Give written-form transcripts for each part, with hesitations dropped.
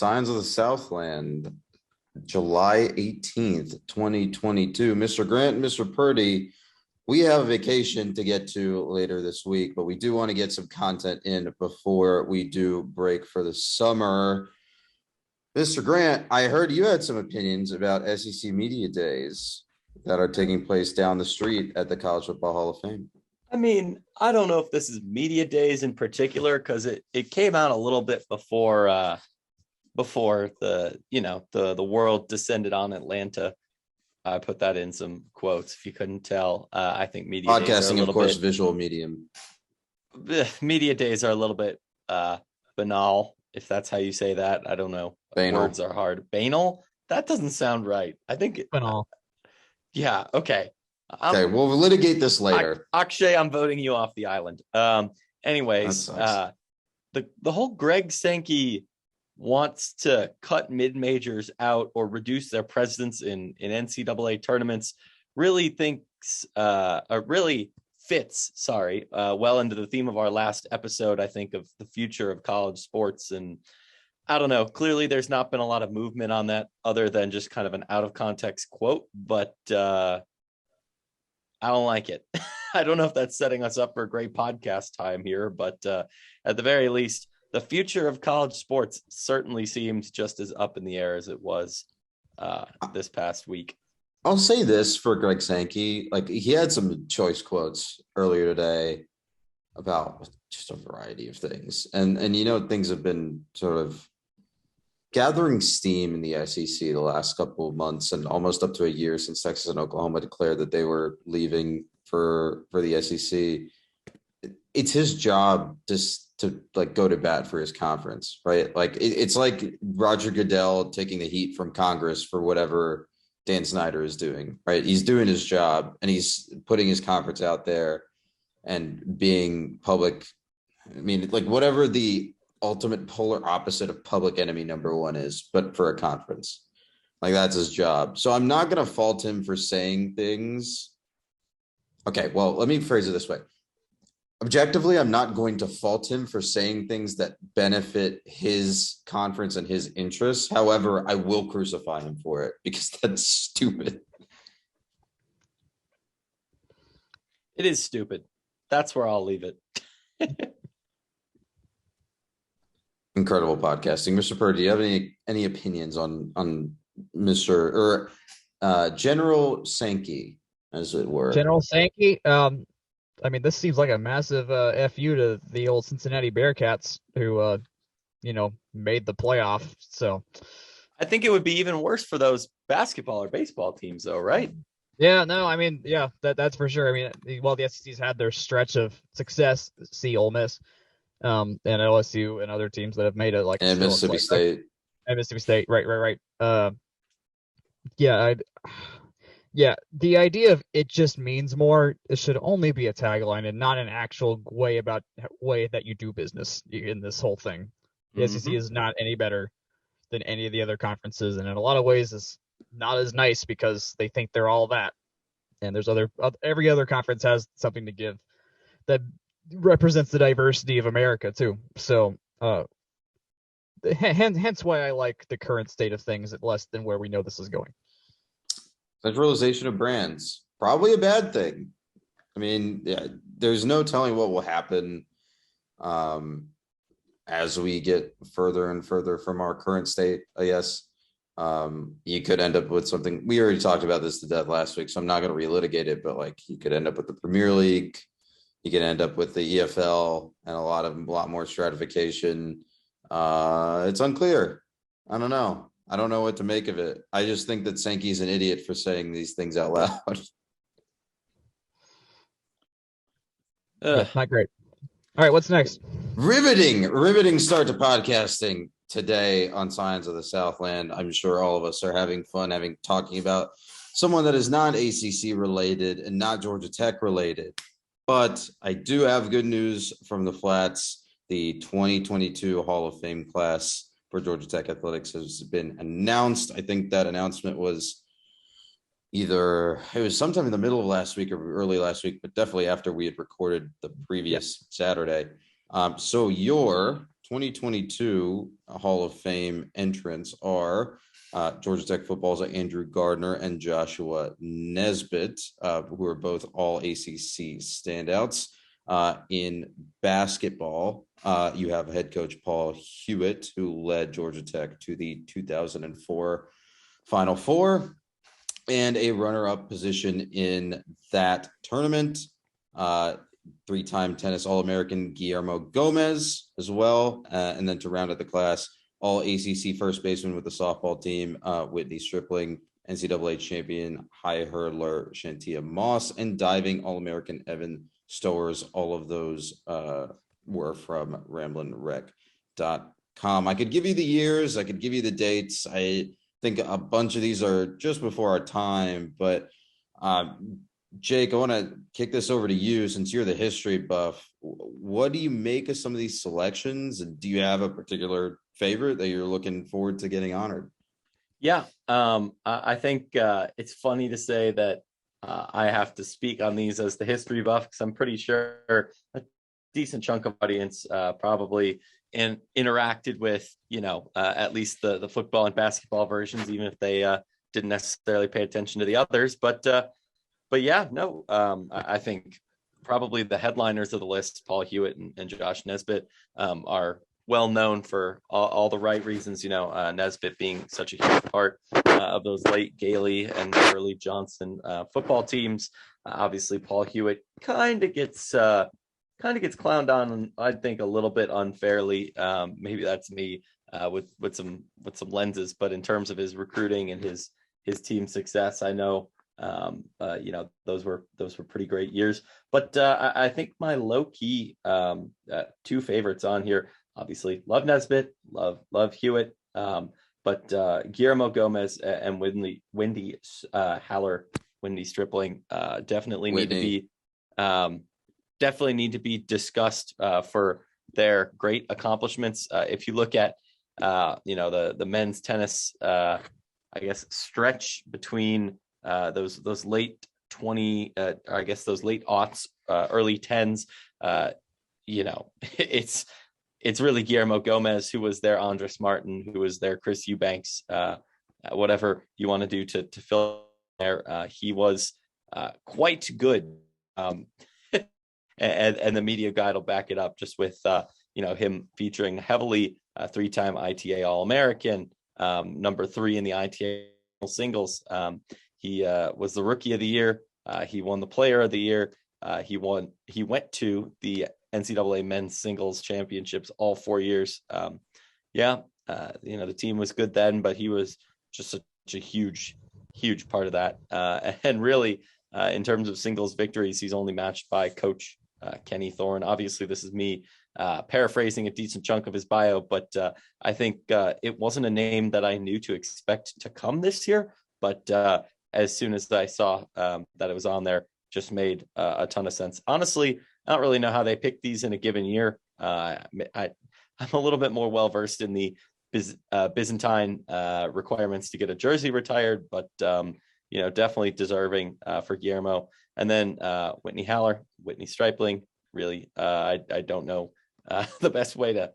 Scions of the Southland, July 18th, 2022. Mr. Grant, Mr. Purdy, we have a vacation to get to later this week, but we do want to get some content in before we do break for the summer. Mr. Grant, I heard you had some opinions about SEC Media Days that are taking place down the street at the College Football Hall of Fame. I mean, I don't know if this is Media Days in particular, because it came out a little bit before the world descended on Atlanta. I put that in some quotes if you couldn't tell. I think media podcasting, days are a little of course, bit, visual medium. Media days are a little bit banal, if that's how you say that. I don't know. Banal. Words are hard. Banal? That doesn't sound right. I think banal. Yeah. Okay. Okay, we'll litigate this later. Akshay, I'm voting you off the island. Anyways, the whole Greg Sankey wants to cut mid-majors out or reduce their presence in NCAA tournaments really fits well into the theme of our last episode, I think, of the future of college sports. And I don't know, clearly there's not been a lot of movement on that other than just kind of an out of context quote, but I don't like it. I don't know if that's setting us up for a great podcast time here, but at the very least, the future of college sports certainly seems just as up in the air as it was this past week. I'll say this for Greg Sankey. Like, he had some choice quotes earlier today about just a variety of things. And things have been sort of gathering steam in the SEC the last couple of months and almost up to a year since Texas and Oklahoma declared that they were leaving for the SEC. It's his job just to go to bat for his conference, right? Like it's like Roger Goodell taking the heat from Congress for whatever Dan Snyder is doing, right? He's doing his job and he's putting his conference out there and being public. I mean, whatever the ultimate polar opposite of public enemy number one is, but for a conference, that's his job. So I'm not going to fault him for saying things. Okay, well, let me phrase it this way. Objectively, I'm not going to fault him for saying things that benefit his conference and his interests. However, I will crucify him for it because that's stupid. It is stupid. That's where I'll leave it. Incredible podcasting. Mr. Purdy, do you have any opinions on Mr. or General Sankey, as it were? General Sankey? I mean, this seems like a massive FU to the old Cincinnati Bearcats who, made the playoff. So I think it would be even worse for those basketball or baseball teams, though, right? Yeah, no, I mean, yeah, that's for sure. I mean, the SEC's had their stretch of success, see Ole Miss, and LSU and other teams that have made it, and Mississippi State. And Mississippi State, right. Yeah, the idea of it just means more, it should only be a tagline and not an actual way that you do business in this whole thing. The SEC is not any better than any of the other conferences, and in a lot of ways is not as nice because they think they're all that. And there's every other conference has something to give that represents the diversity of America too. So hence why I like the current state of things less than where we know this is going. Centralization of brands, probably a bad thing. I mean, yeah, there's no telling what will happen as we get further and further from our current state, I guess. You could end up with something. We already talked about this to death last week, so I'm not going to relitigate it, but you could end up with the Premier League. You could end up with the EFL and a lot more stratification. It's unclear. I don't know. I don't know what to make of it. I just think that Sankey's an idiot for saying these things out loud. Not great. All right, what's next? Riveting start to podcasting today on Scions of the Southland. I'm sure all of us are having fun talking about someone that is not ACC related and not Georgia Tech related. But I do have good news from the Flats. The 2022 Hall of Fame class for Georgia Tech athletics has been announced. I think that announcement was sometime in the middle of last week or early last week, but definitely after we had recorded the previous Saturday. So your 2022 Hall of Fame entrants are Georgia Tech football's Andrew Gardner and Joshua Nesbitt, who are both all ACC standouts. In basketball, you have head coach Paul Hewitt, who led Georgia Tech to the 2004 Final Four, and a runner-up position in that tournament. Three-time tennis All-American Guillermo Gomez as well. And then to round out the class, all ACC first baseman with the softball team, Whitney Stripling, NCAA champion high hurdler Shantia Moss, and diving All-American Evan Stowers. All of those were from ramblinrec.com. I could give you the years. I could give you the dates. I think a bunch of these are just before our time, but Jake, I want to kick this over to you since you're the history buff. What do you make of some of these selections? And do you have a particular favorite that you're looking forward to getting honored? Yeah, I think it's funny to say that I have to speak on these as the history buff, because I'm pretty sure a decent chunk of audience probably interacted with, at least the football and basketball versions, even if they didn't necessarily pay attention to the others. But yeah, no, I think probably the headliners of the list, Paul Hewitt and Josh Nesbitt, are well known for all the right reasons. Nesbitt being such a huge part of those late Gailey and early Johnson football teams. Obviously, Paul Hewitt kind of gets clowned on, I think, a little bit unfairly. Maybe that's me with some lenses, but in terms of his recruiting and his team success, I know. Those were pretty great years, but I think my low key two favorites on here, obviously love Nesbitt, love Hewitt, but Guillermo Gomez and Wendy Stripling definitely need to be discussed for their great accomplishments. If you look at the men's tennis stretch between those late 20, those late aughts, early tens, it's really Guillermo Gomez who was their Andres Martin, who was their Chris Eubanks, whatever you want to do to fill there. He was quite good, and the media guide will back it up just with him featuring heavily, three-time ITA All-American, number 3 in the ITA singles. He was the rookie of the year. He won the player of the year. He went to the NCAA men's singles championships all 4 years. The team was good then, but he was just such a huge part of that. And really, in terms of singles victories, he's only matched by Coach Kenny Thorne. Obviously, this is me paraphrasing a decent chunk of his bio, but I think it wasn't a name that I knew to expect to come this year. But as soon as I saw that it was on there, just made a ton of sense. Honestly, I don't really know how they pick these in a given year. I'm a little bit more well-versed in the Byzantine requirements to get a jersey retired, but definitely deserving for Guillermo. And then Whitney Stripling, really, I don't know the best way to,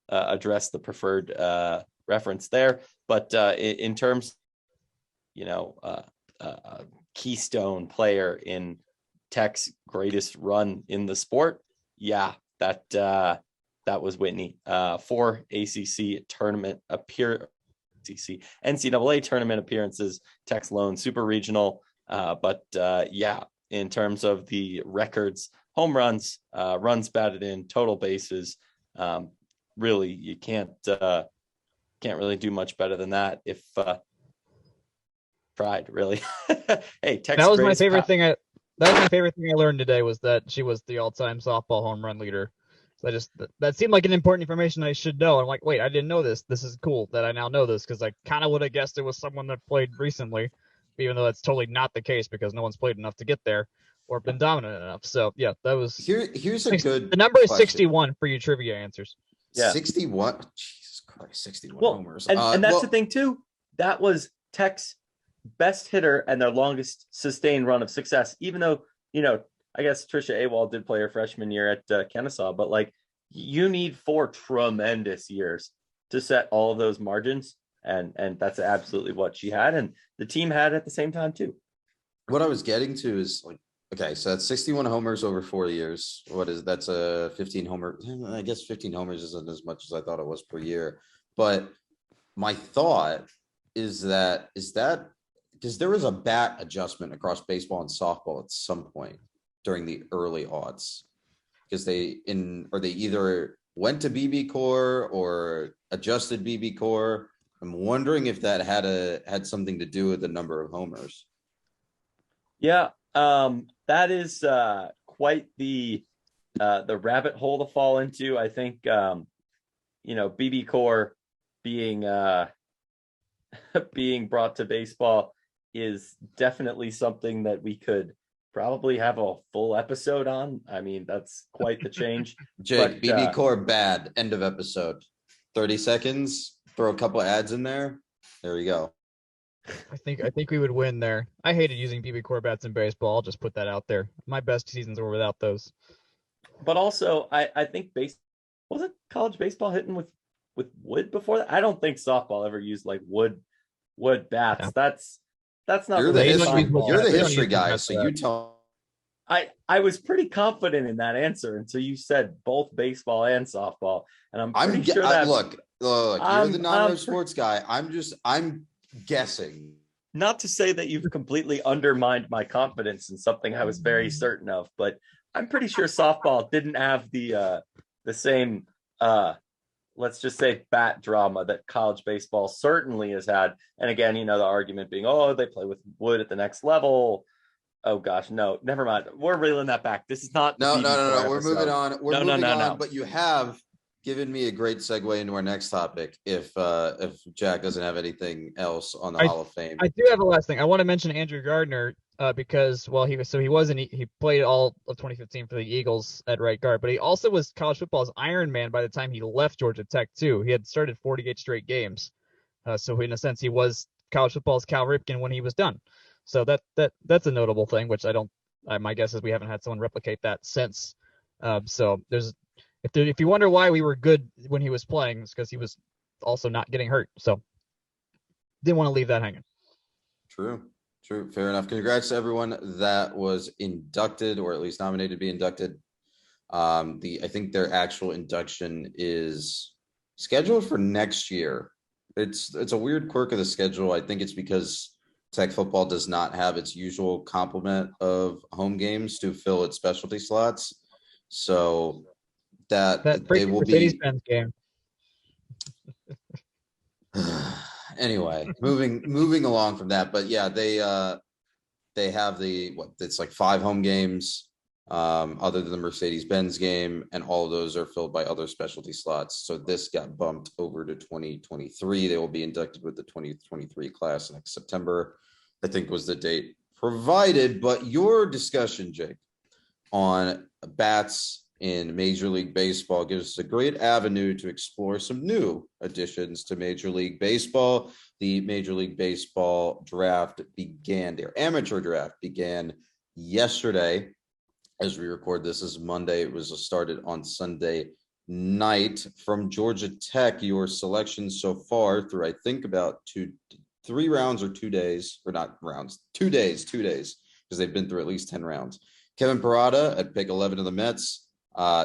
address the preferred reference there. But in terms, keystone player in Tech's greatest run in the sport, that was Whitney. 4 ACC tournament NCAA tournament appearances, Tech's lone super regional. But in terms of the records, home runs, runs batted in, total bases, really you can't really do much better than that if tried, really. Hey, Tech's that was my favorite thing. That was my favorite thing I learned today, was that she was the all-time softball home run leader. So that seemed like an important information I should know. I'm like, wait, I didn't know this. This is cool that I now know this, because I kind of would have guessed it was someone that played recently, even though that's totally not the case, because no one's played enough to get there or been dominant enough. So yeah, that was here's a good. The number is question. 61 for your trivia answers. Yeah, 61. Jesus Christ, 61 homers. And that's the thing too. That was Tech's best hitter and their longest sustained run of success. Even though I guess Trisha Awald did play her freshman year at Kennesaw, but you need 4 tremendous years to set all of those margins. And that's absolutely what she had. And the team had at the same time too. What I was getting to is like, okay, so that's 61 homers over 4 years. That's a 15 homer. I guess 15 homers isn't as much as I thought it was per year. But my thought is that because there was a bat adjustment across baseball and softball at some point during the early aughts, because they either went to BB core or adjusted BB core. I'm wondering if that had something to do with the number of homers. Yeah, that is quite the rabbit hole to fall into. I think BB core being being brought to baseball is definitely something that we could probably have a full episode on. I mean, that's quite the change. Jake, BB core bad. End of episode. 30 seconds. Throw a couple ads in there. There you go. I think we would win there. I hated using BB core bats in baseball. I'll just put that out there. My best seasons were without those. But also, I think wasn't college baseball hitting with wood before that? I don't think softball ever used like wood bats. Yeah. That's not. You're the history guy, so you tell. I was pretty confident in that answer until you said both baseball and softball, and I'm pretty sure that. Look, you're the non-sports guy. I'm guessing. Not to say that you've completely undermined my confidence in something I was very certain of, but I'm pretty sure softball didn't have the same let's just say bat drama that college baseball certainly has had. And again, the argument being, oh, they play with wood at the next level. Oh gosh, no, never mind. We're reeling that back. This is not. No. We're moving on. We're moving on. But you have given me a great segue into our next topic. If Jack doesn't have anything else on the Hall of Fame, I do have a last thing. I want to mention Andrew Gardner because he played all of 2015 for the Eagles at right guard, but he also was college football's Iron Man by the time he left Georgia Tech too. He had started 48 straight games, so in a sense he was college football's Cal Ripken when he was done. So that's a notable thing, which my guess is we haven't had someone replicate that since. So if you wonder why we were good when he was playing, it's because he was also not getting hurt. So didn't want to leave that hanging. True. Fair enough. Congrats to everyone that was inducted or at least nominated to be inducted. I think their actual induction is scheduled for next year. It's a weird quirk of the schedule. I think it's because Tech football does not have its usual complement of home games to fill its specialty slots. So that they will Mercedes-Benz game. Anyway, moving along from that, but yeah, they have it's like 5 home games other than the Mercedes-Benz game, and all of those are filled by other specialty slots. So this got bumped over to 2023. They will be inducted with the 2023 class next September, I think was the date provided. But your discussion, Jake, on bats in Major League Baseball gives us a great avenue to explore some new additions to Major League Baseball. The Major League Baseball draft their amateur draft began yesterday. As we record this is Monday. It was started on Sunday night. From Georgia Tech, your selection so far through, I think, about 3 rounds or 2 days, or not rounds, 2 days, because they've been through at least 10 rounds. Kevin Parada at pick 11 of the Mets.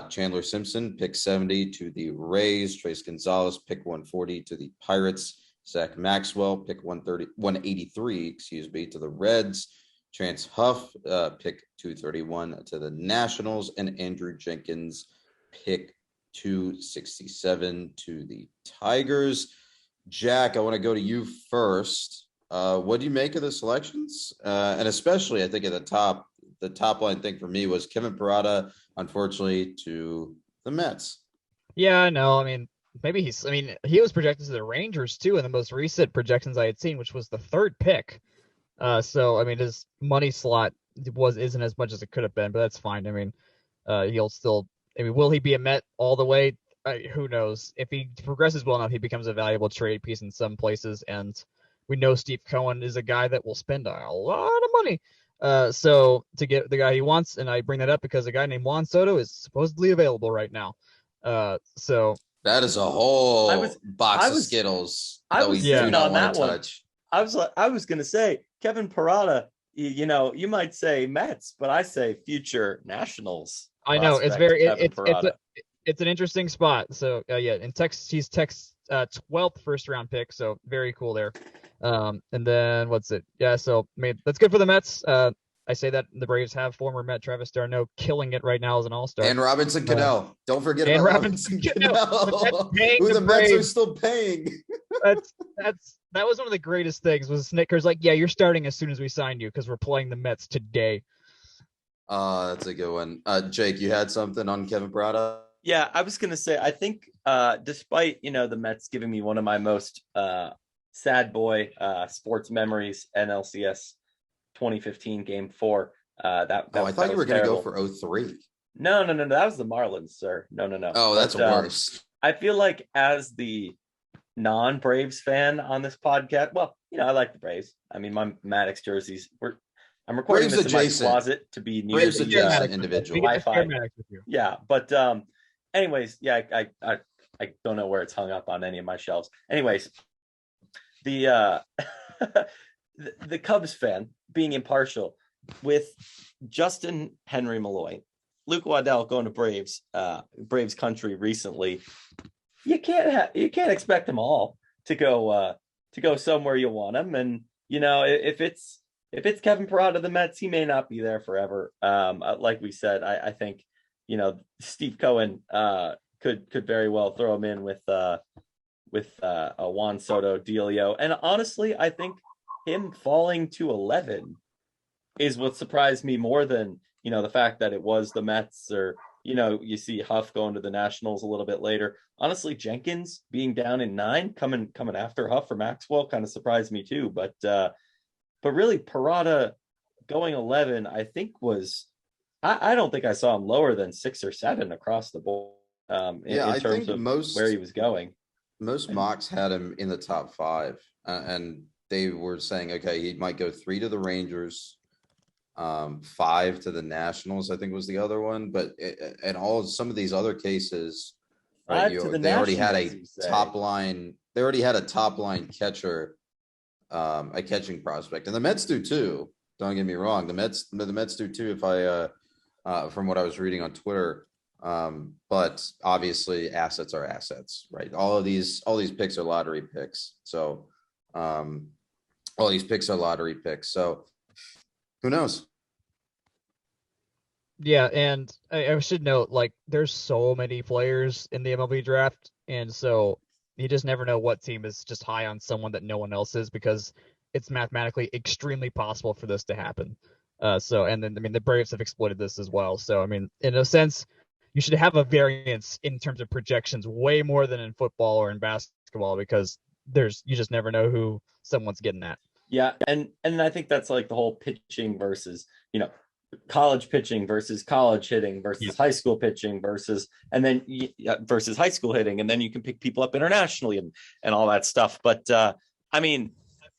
Chandler Simpson, pick 70 to the Rays. Trace Gonzalez, pick 140 to the Pirates. Zach Maxwell, pick 183, to the Reds. Chance Huff, pick 231 to the Nationals. And Andrew Jenkins, pick 267 to the Tigers. Jack, I want to go to you first. What do you make of the selections? And especially, I think at the top line thing for me was Kevin Parada, unfortunately, to the Mets. Yeah, I know. I mean, he was projected to the Rangers too in the most recent projections I had seen, which was the 3rd pick. So I mean, his money slot isn't as much as it could have been, but that's fine. I mean, will he be a Met all the way? Who knows? If he progresses well enough, he becomes a valuable trade piece in some places, and we know Steve Cohen is a guy that will spend a lot of money. So to get the guy he wants, and I bring that up because a guy named Juan Soto is supposedly available right now. So that is a whole box I of was- Skittles I that was we sitting do not on want that to one. touch. I was going to say Kevin Parada. You might say Mets, but I say future Nationals. I know it's prospect very Kevin Parada. it's an interesting spot. So yeah, in Texas, he's 12th first round pick. So very cool there. And then what's it? Yeah, so that's good for the Mets. I say that the Braves have former Met Travis d'Arnaud killing it right now as an all-star. And Robinson Cano. Don't forget and about Robinson Robinson Cano. Cano, paying who the the Mets are Braves. still paying. That was one of the greatest things. Was Snickers like, yeah, you're starting as soon as we signed you because we're playing the Mets today. That's a good one. Jake, you had something on Kevin Parada? Yeah, I was going to say, I think despite, the Mets giving me one of my most sad boy sports memories, NLCS 2015 Game 4. I thought you were going to go for 03. No. That was the Marlins, sir. No. Oh, that's worse. I feel like as the non-Braves fan on this podcast, well, I like the Braves. I mean, my Maddox jerseys I'm recording Braves this adjacent. in my closet to be near Braves the adjacent individual. Wi-Fi. Yeah, but anyways, yeah, I don't know where it's hung up on any of my shelves. Anyways, the the Cubs fan being impartial with Justin Henry Malloy, Luke Waddell going to Braves country recently. You can't expect them all to go somewhere you want them, and if it's Kevin Parada of the Mets, he may not be there forever. Like we said, I think Steve Cohen could very well throw him in with a Juan Soto dealio, and honestly, I think him falling to 11 is what surprised me more than the fact that it was the Mets, or you see Huff going to the Nationals a little bit later. Honestly, Jenkins being down in 9, coming after Huff or Maxwell, kind of surprised me too. But really, Parada going 11, I think I don't think I saw him lower than 6 or 7 across the board. In terms of where he was going. Most mocks had him in the top 5, and they were saying, okay, he might go 3 to the Rangers, 5 to the Nationals, I think was the other one. But and some of these other cases, right, they already had a top line. They already had a top line catcher, a catching prospect, and the Mets do too. Don't get me wrong, the Mets do too. If from what I was reading on Twitter. But obviously assets are assets, right? All these picks are lottery picks. So, all these picks are lottery picks. So who knows? Yeah. And I should note, like, there's so many players in the MLB draft. And so you just never know what team is just high on someone that no one else is, because it's mathematically extremely possible for this to happen. And then, I mean, the Braves have exploited this as well. So, I mean, in a sense, you should have a variance in terms of projections way more than in football or in basketball, because you just never know who someone's getting at. Yeah, and I think that's like the whole pitching versus, college pitching versus college hitting versus high school pitching versus high school hitting, and then you can pick people up internationally and all that stuff. But I mean,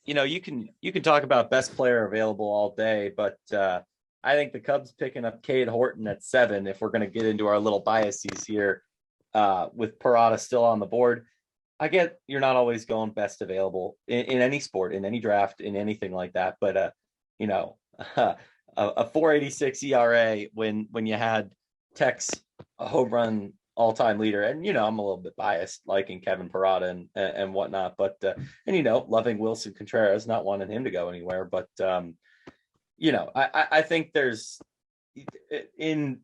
you can talk about best player available all day, but I think the Cubs picking up Cade Horton at 7, if we're going to get into our little biases here, with Parada still on the board. I get you're not always going best available in any sport, in any draft, in anything like that. But a 4.86 ERA when you had Tex a home run all-time leader, and I'm a little bit biased liking Kevin Parada and whatnot, but loving Wilson Contreras, not wanting him to go anywhere, but I think there's in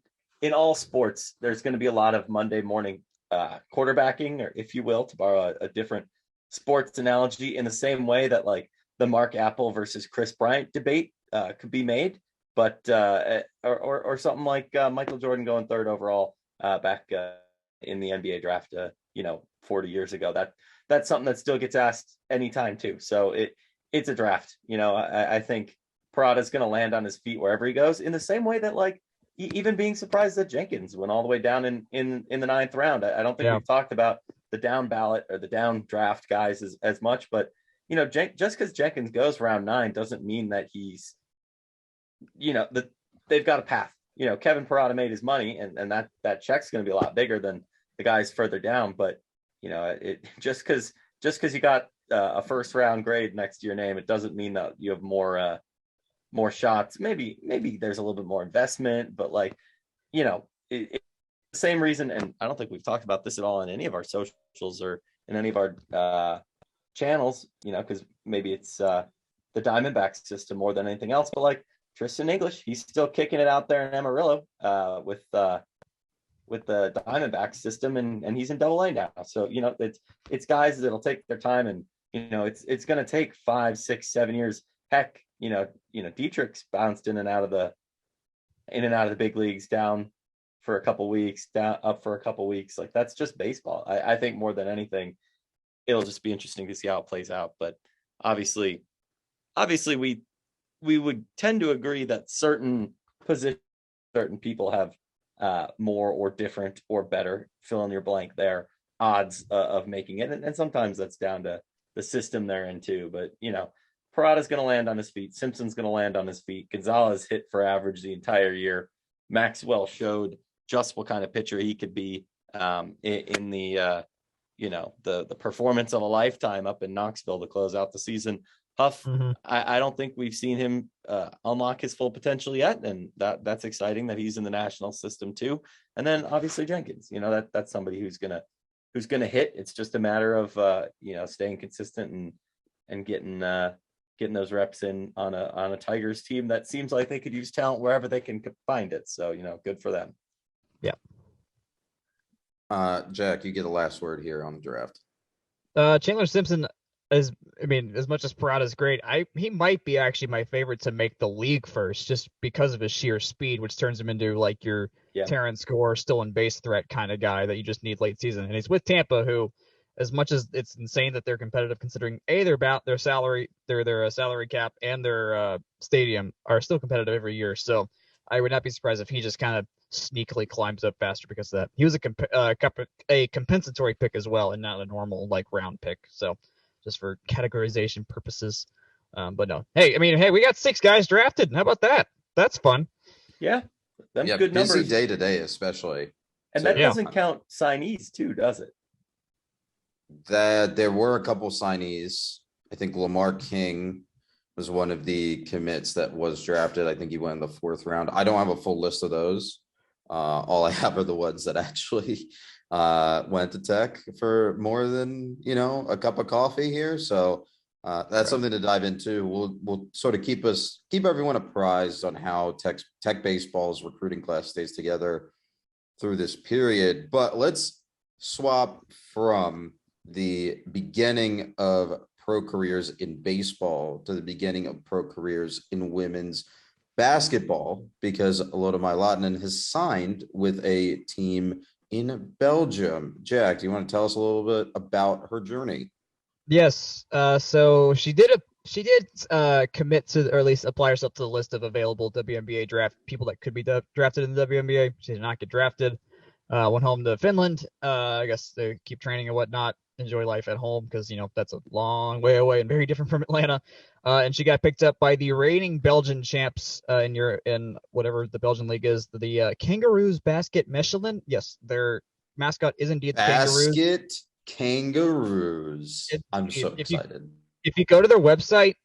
all sports there's going to be a lot of Monday morning quarterbacking, or if you will, to borrow a different sports analogy, in the same way that like the Mark Apple versus Chris Bryant debate could be made, but or something like Michael Jordan going 3rd overall back in the NBA draft 40 years ago. That's something that still gets asked anytime too. So it's a draft. I think Parada's going to land on his feet wherever he goes, in the same way that, like, even being surprised that Jenkins went all the way down in the 9th round. I don't think we've talked about the down ballot or the down draft guys as much, but just because Jenkins goes round 9 doesn't mean that he's they've got a path. Kevin Parada made his money, and that check's going to be a lot bigger than the guys further down. But it just because you got a first round grade next to your name, it doesn't mean that you have more shots. Maybe there's a little bit more investment, but it's the same reason. And I don't think we've talked about this at all in any of our socials or in any of our channels, because maybe it's the Diamondback system more than anything else. But like Tristan English, he's still kicking it out there in Amarillo with the Diamondback system, and he's in Double-A now. So it's guys that'll take their time, and it's going to take 5, 6, 7 years. Heck, Dietrich's bounced in and out of the big leagues, down for a couple weeks, down up for a couple weeks. Like, that's just baseball. I think more than anything, it'll just be interesting to see how it plays out. But obviously we would tend to agree that certain positions, certain people have more or different or better, fill in your blank there, odds of making it. And sometimes that's down to the system they're in too. But, Parada's going to land on his feet. Simpson's going to land on his feet. Gonzalez hit for average the entire year. Maxwell showed just what kind of pitcher he could be in the performance of a lifetime up in Knoxville to close out the season. Huff, I don't think we've seen him unlock his full potential yet, and that's exciting that he's in the national system too. And then obviously Jenkins, that's somebody who's gonna hit. It's just a matter of staying consistent and getting those reps in on a Tigers team that seems like they could use talent wherever they can find it. So good for them. Yeah. Jack, you get the last word here on the draft. Chandler Simpson, as much as Parada's great, he might be actually my favorite to make the league first, just because of his sheer speed, which turns him into like your Terrence Gore, still in base threat kind of guy that you just need late season. And he's with Tampa, who, as much as it's insane that they're competitive, considering their salary, their salary cap and their stadium are still competitive every year. So I would not be surprised if he just kind of sneakily climbs up faster because of that. He was a compensatory pick as well, and not a normal round pick. So just for categorization purposes. But no. Hey, we got 6 guys drafted. How about that? That's fun. Yeah. Good busy numbers. Day today, especially. And that doesn't count signees too, does it? That there were a couple signees. I think Lamar King was one of the commits that was drafted. I think he went in the 4th round. I don't have a full list of those. All I have are the ones that actually went to Tech for more than a cup of coffee here. So that's something to dive into. We'll sort of keep everyone apprised on how Tech baseball's recruiting class stays together through this period. But let's swap from the beginning of pro careers in baseball to the beginning of pro careers in women's basketball, because Lodemai Lottanen has signed with a team in Belgium. Jack, do you want to tell us a little bit about her journey? Yes. So she did commit to, or at least apply herself to the list of available WNBA draft people that could be drafted in the WNBA. She did not get drafted. Went home to Finland. I guess they keep training and whatnot. Enjoy life at home because that's a long way away and very different from Atlanta. And she got picked up by the reigning Belgian champs in whatever the Belgian league is, the Kangaroos Basket Mechelen. Yes, their mascot is indeed the Kangaroos. I'm so excited. If you go to their website,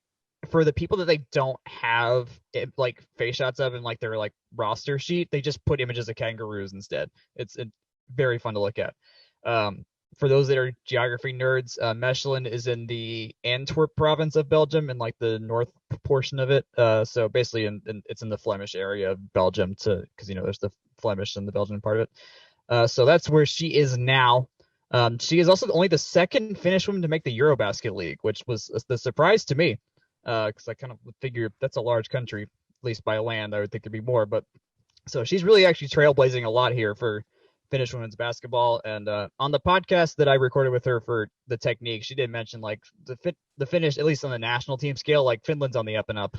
for the people that they don't have face shots of in their roster sheet, they just put images of kangaroos instead. It's very fun to look at. For those that are geography nerds, Mechelen is in the Antwerp province of Belgium, in the north portion of it. So basically, it's in the Flemish area of Belgium, because there's the Flemish and the Belgian part of it. So that's where she is now. She is also only the second Finnish woman to make the Eurobasket League, which was the surprise to me, because I kind of figure that's a large country, at least by land. I would think there'd be more, but so she's really actually trailblazing a lot here for Finnish women's basketball. And on the podcast that I recorded with her for the technique, she did mention the Finnish, at least on the national team scale, Finland's on the up and up,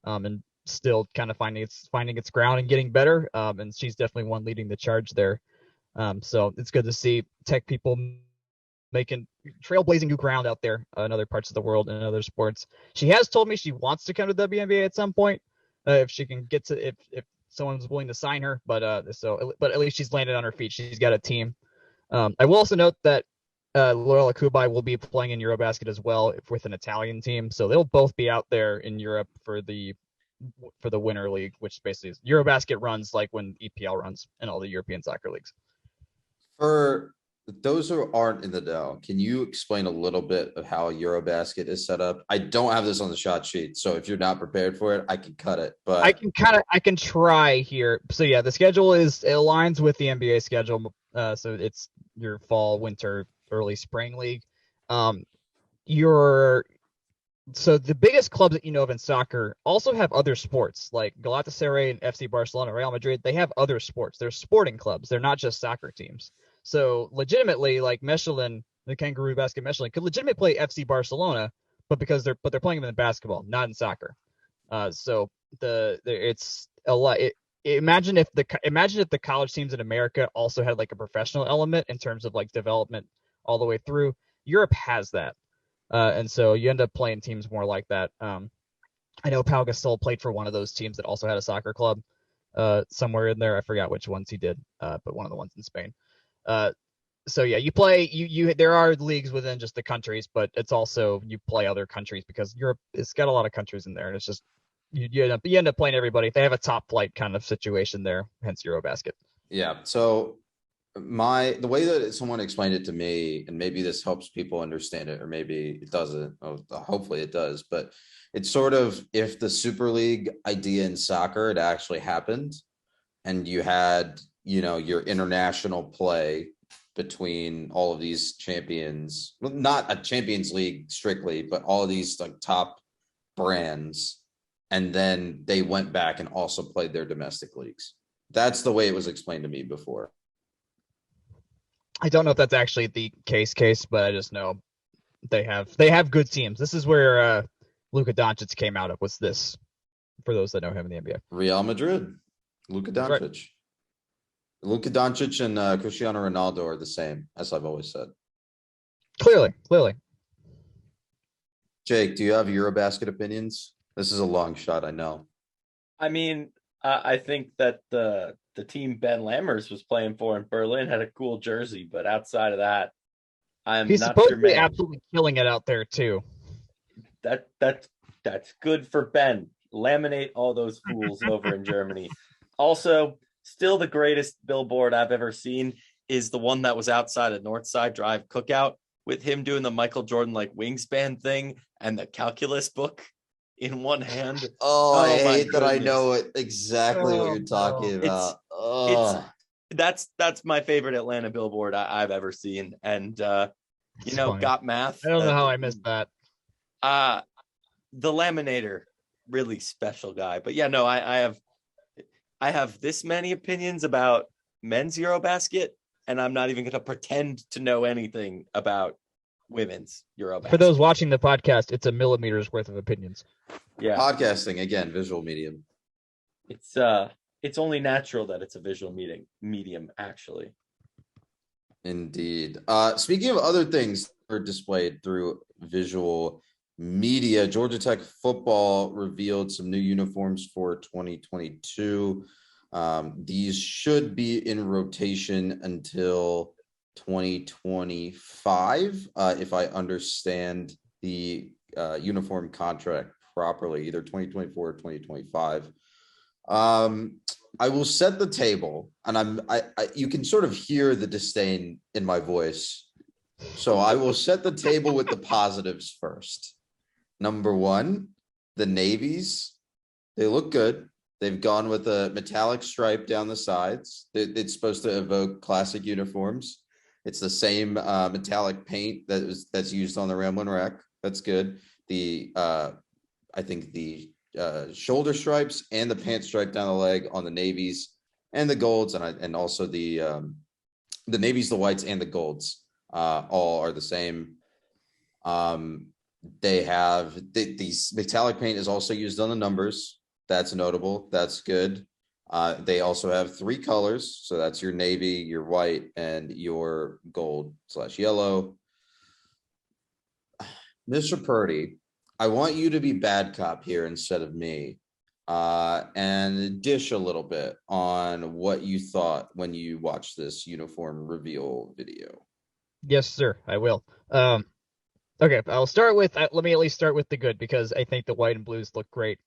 and still kind of finding its ground and getting better. And she's definitely one leading the charge there. So it's good to see Tech people making trailblazing new ground out there in other parts of the world and in other sports. She has told me she wants to come to the WNBA at some point, if she can get to, if someone's willing to sign her, but at least she's landed on her feet. She's got a team. I will also note that Loyola Kubai will be playing in Eurobasket as well with an Italian team, so they'll both be out there in Europe for the Winter League, which basically is Eurobasket runs like when EPL runs and all the European soccer leagues. For those who aren't in the know, can you explain a little bit of how Eurobasket is set up? I don't have this on the shot sheet, so if you're not prepared for it, I can cut it. But I can try here. So yeah, the schedule it aligns with the NBA schedule. So it's your fall, winter, early spring league. So the biggest clubs that you know of in soccer also have other sports, like Galatasaray and FC Barcelona, Real Madrid. They have other sports. They're sporting clubs. They're not just soccer teams. So legitimately, like Mechelen, the Kangaroo Basket Mechelen, could legitimately play FC Barcelona, but they're playing them in basketball, not in soccer. So it's a lot. Imagine if the college teams in America also had like a professional element in terms of like development all the way through. Europe has that. And so you end up playing teams more like that. I know Pau Gasol played for one of those teams that also had a soccer club somewhere in there. I forgot which ones he did, but one of the ones in Spain. So yeah, you play there are leagues within just the countries, but it's also you play other countries because Europe it's got a lot of countries in there, and it's just you end up playing everybody. They have a top flight kind of situation there, hence Eurobasket. yeah, so the way that someone explained it to me, and maybe this helps people understand it, or maybe it doesn't. Hopefully it does, but it's sort of if the Super League idea in soccer had actually happened, and you had your international play between all of these champions, well, not a Champions League strictly, but all of these like top brands, and then they went back and also played their domestic leagues. That's the way it was explained to me before. I don't know if that's actually the case, but I just know they have good teams. This is where Luka Doncic came out of. Was this for those that know him in the NBA? Real Madrid, Luka Doncic. Right. Luka Doncic and Cristiano Ronaldo are the same, as I've always said. Clearly. Jake, do you have Eurobasket opinions? This is a long shot, I know. I mean, I think that the team Ben Lammers was playing for in Berlin had a cool jersey, but outside of that, he's not supposed to be absolutely killing it out there too. That's good for Ben. Laminate all those fools over in Germany. Also, still the greatest billboard I've ever seen is the one that was outside of Northside Drive Cookout with him doing the Michael Jordan like wingspan thing and the calculus book in one hand. I hate that I know exactly what you're talking about. That's my favorite Atlanta billboard I've ever seen. And funny. Got math. I don't know how I missed that. The laminator, really special guy. But yeah, no, I have this many opinions about men's Eurobasket, and I'm not even going to pretend to know anything about women's Eurobasket. For those watching the podcast, it's a millimeter's worth of opinions. Yeah, podcasting again, visual medium. It's only natural that it's a visual medium, actually. Indeed. Speaking of other things that are displayed through visual media, Georgia Tech football revealed some new uniforms for 2022. These should be in rotation until 2025, if I understand the uniform contract properly, either 2024 or 2025. I will set the table, and you can sort of hear the disdain in my voice. So I will set the table with the positives first. Number one, the navies, they look good. They've gone with a metallic stripe down the sides. It's supposed to evoke classic uniforms. It's the same metallic paint that's used on the Ramblin' Wreck. That's good. I think the shoulder stripes and the pant stripe down the leg on the navies and the golds, and also the navies, the whites, and the golds all are the same. They have these metallic paint is also used on the numbers. That's notable. That's good. They also have 3 colors. So that's your navy, your white, and your gold/yellow. Mr. Purdy, I want you to be bad cop here instead of me. and dish a little bit on what you thought when you watched this uniform reveal video. Yes, sir. I will. Okay, I'll start with. Let me at least start with the good because I think the white and blues look great,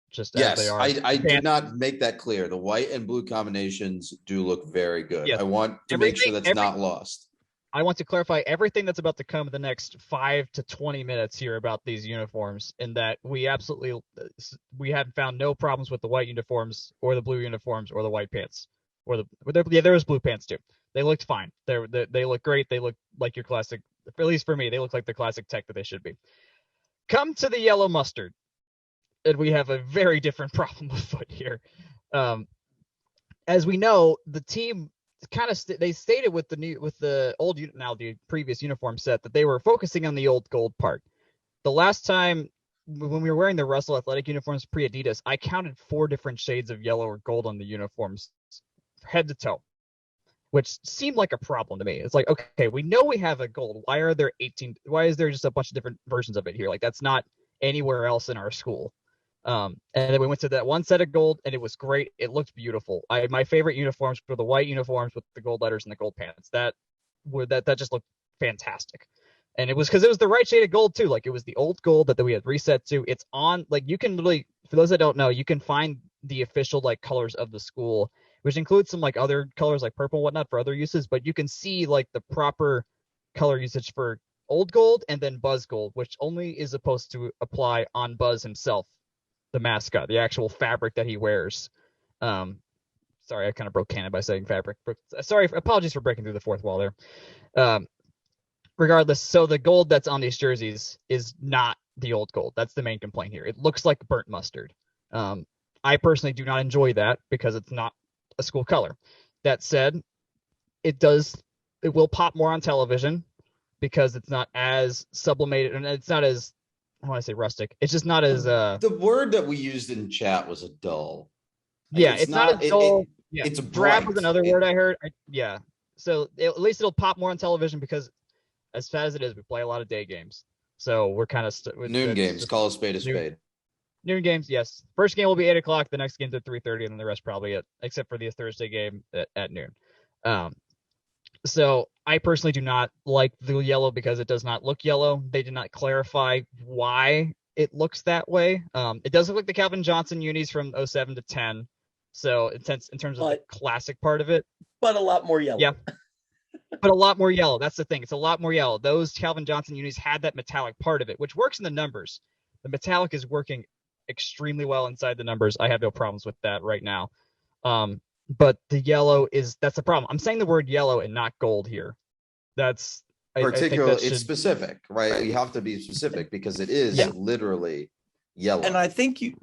just as they Yes, are. I did not make that clear. The white and blue combinations do look very good. Yes. I want to make sure that's not lost. I want to clarify everything that's about to come in the next 5 to 20 minutes here about these uniforms, in that we have found no problems with the white uniforms or the blue uniforms or the white pants there was blue pants too. They looked fine. They look great. They look like your classic. At least for me, they look like the classic tech that they should be. Come to the yellow mustard, and we have a very different problem afoot here. As we know, the team kind of they stated with the previous uniform set that they were focusing on the old gold part. The last time when we were wearing the Russell Athletic uniforms pre-Adidas, I counted 4 different shades of yellow or gold on the uniforms, head to toe, which seemed like a problem to me. It's like, okay, we know we have a gold. Why are there 18? Why is there just a bunch of different versions of it here? Like, that's not anywhere else in our school. And then we went to that one set of gold, and it was great. It looked beautiful. My favorite uniforms were the white uniforms with the gold letters and the gold pants. That just looked fantastic. And it was because it was the right shade of gold too. Like, it was the old gold that we had reset to. It's on, like, you can literally, for those that don't know, you can find the official like colors of the school, which includes some like other colors like purple and whatnot for other uses, but you can see like the proper color usage for old gold and then Buzz gold, which only is supposed to apply on Buzz himself, the mascot, the actual fabric that he wears. Sorry, I kind of broke canon by saying fabric. Sorry, apologies for breaking through the fourth wall there. Regardless, so the gold that's on these jerseys is not the old gold. That's the main complaint here. It looks like burnt mustard. I personally do not enjoy that because it's not a school color. That said, it will pop more on television because it's not as sublimated and it's not as, I want to say rustic. It's just not as the word that we used in chat was a dull. Yeah, it's not as dull. It's drab was another word I heard. So at least it'll pop more on television because as fat as it is, we play a lot of day games. So we're kind of noon games. Call a spade a spade. Noon games, yes. First game will be 8:00. The next game's at 3:30, and then the rest probably except for the Thursday game at noon. So I personally do not like the yellow because it does not look yellow. They did not clarify why it looks that way. It does look like the Calvin Johnson unis from 07 to 10. So in terms of the classic part of it, but a lot more yellow. Yeah. But a lot more yellow. That's the thing. It's a lot more yellow. Those Calvin Johnson unis had that metallic part of it, which works in the numbers. The metallic is working extremely well inside the numbers. I have no problems with that right now. But the yellow that's the problem. I'm saying the word yellow and not gold here. That's particularly, it's specific, right? You have to be specific because it is literally yellow. And I think you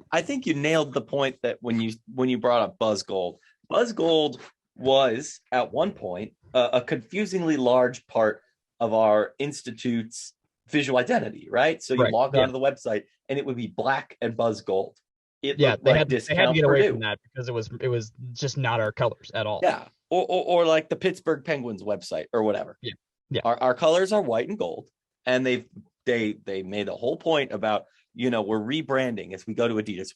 nailed the point that when you brought up Buzz Gold was at one point a confusingly large part of our institute's visual identity, right? So you log onto the website and it would be black and Buzz Gold. They had to get away from that because it was just not our colors at all. Yeah, or like the Pittsburgh Penguins website or whatever. Yeah. Our colors are white and gold, and they made a whole point about we're rebranding as we go to Adidas.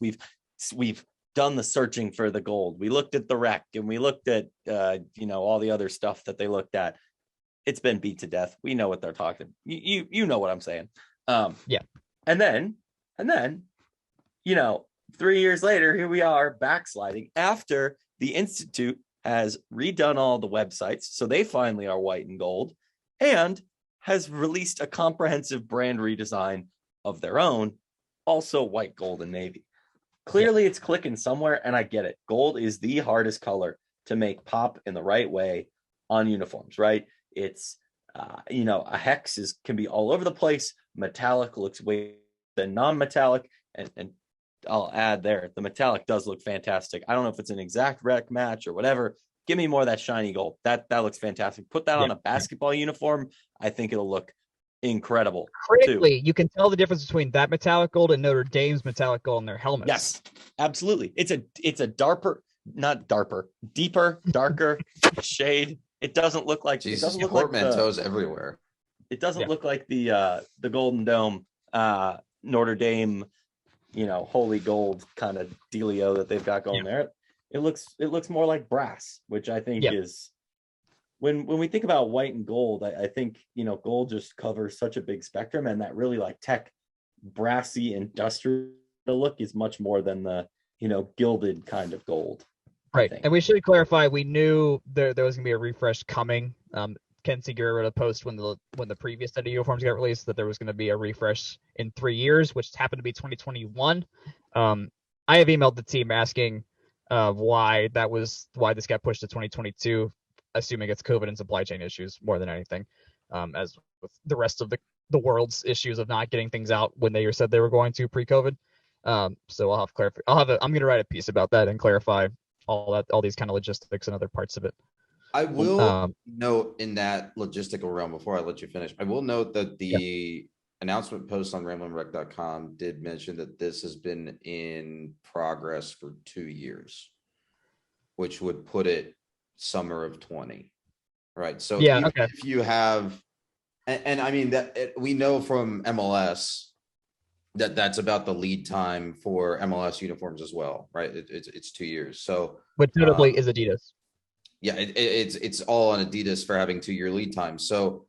We've done the searching for the gold. We looked at the rec and we looked at all the other stuff that they looked at. It's been beat to death. We know what they're talking. You know what I'm saying. And then 3 years later, here we are backsliding after the Institute has redone all the websites. So they finally are white and gold and has released a comprehensive brand redesign of their own, also white, gold, and navy. Clearly it's clicking somewhere, and I get it. Gold is the hardest color to make pop in the right way on uniforms, right? It's, a hex can be all over the place. Metallic looks way than non-metallic, and I'll add there, the metallic does look fantastic. I don't know if it's an exact rec match or whatever. Give me more of that shiny gold. That looks fantastic. Put that on a basketball uniform. I think it'll look incredible. Critically, you can tell the difference between that metallic gold and Notre Dame's metallic gold in their helmets. Yes, absolutely. It's a deeper, darker shade. It doesn't look like Jesus, portmanteaus everywhere. It doesn't look like the Golden Dome Notre Dame holy gold kind of dealio that they've got going there. It looks more like brass, which I think is when we think about white and gold, I think, gold just covers such a big spectrum, and that really like tech brassy industrial look is much more than the, gilded kind of gold. Right. And we should clarify, we knew there was going to be a refresh coming. Ken Segura wrote a post when the previous set of uniforms got released that there was going to be a refresh in 3 years, which happened to be 2021. I have emailed the team asking why this got pushed to 2022, assuming it's COVID and supply chain issues more than anything, as with the rest of the world's issues of not getting things out when they said they were going to pre-COVID. So I'll have clarify. I'm going to write a piece about that and clarify all these kind of logistics and other parts of it. I will note in that logistical realm, before I let you finish, I will note that the announcement post on ramblingrec.com did mention that this has been in progress for 2 years, which would put it summer of 20. Right. So if you have, and I mean that we know from MLS that's about the lead time for MLS uniforms as well, right? It's 2 years. So, but notably is Adidas. Yeah, it's all on Adidas for having 2-year lead time. So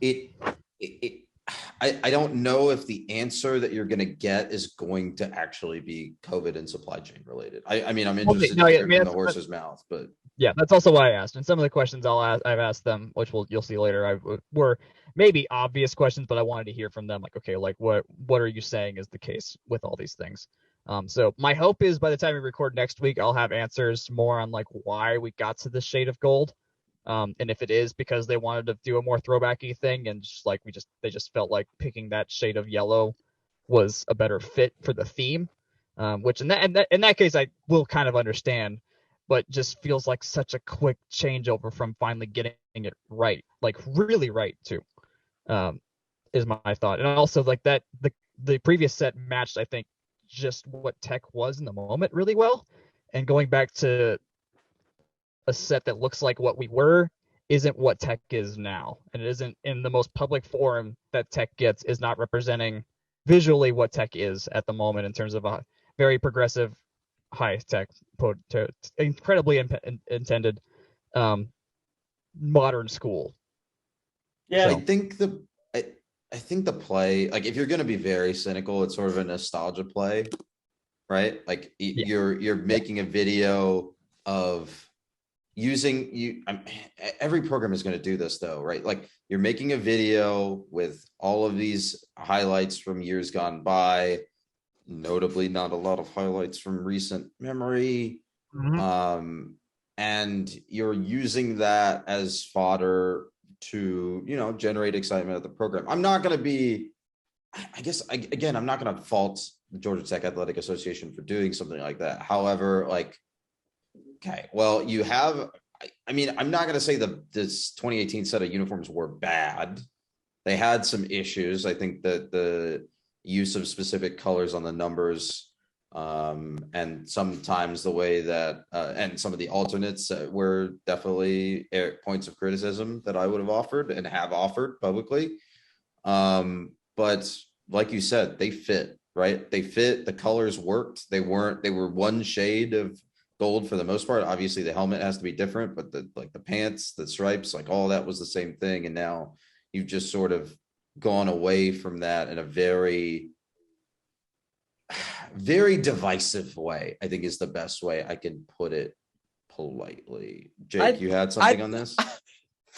I don't know if the answer that you're going to get is going to actually be COVID and supply chain related. I mean, I'm interested to hear from the horse's mouth, but yeah, that's also why I asked. And some of the questions I've asked them, which you'll see later, were maybe obvious questions, but I wanted to hear from them. Like, okay, like what are you saying is the case with all these things? So my hope is by the time we record next week, I'll have answers more on like why we got to this shade of gold. And if it is because they wanted to do a more throwbacky thing and just like they just felt like picking that shade of yellow was a better fit for the theme, which in that case I will kind of understand, but just feels like such a quick changeover from finally getting it right, like really right too, is my thought. And also like that the previous set matched, I think, just what tech was in the moment really well, and going back to a set that looks like what we were isn't what tech is now, and it isn't in the most public forum that tech gets, is not representing visually what tech is at the moment in terms of a very progressive, high tech, incredibly intended modern school. Yeah, so. I think the play, like if you're going to be very cynical, it's sort of a nostalgia play, right? Like you're making a video of every program is going to do this though, right? Like you're making a video with all of these highlights from years gone by, notably not a lot of highlights from recent memory. Mm-hmm. And you're using that as fodder to, generate excitement of the program. I'm not going to be, I'm not going to fault the Georgia Tech Athletic Association for doing something like that. However, okay, well, you have, I'm not going to say this 2018 set of uniforms were bad. They had some issues. I think that the use of specific colors on the numbers, and sometimes the way that, and some of the alternates were definitely points of criticism that I would have offered and have offered publicly. But like you said, they fit, right? They fit, the colors worked. They were one shade of gold for the most part. Obviously the helmet has to be different, but the pants, the stripes, like all that was the same thing. And now you've just sort of gone away from that in a very, very divisive way, I think is the best way I can put it politely. Jake, you had something on this?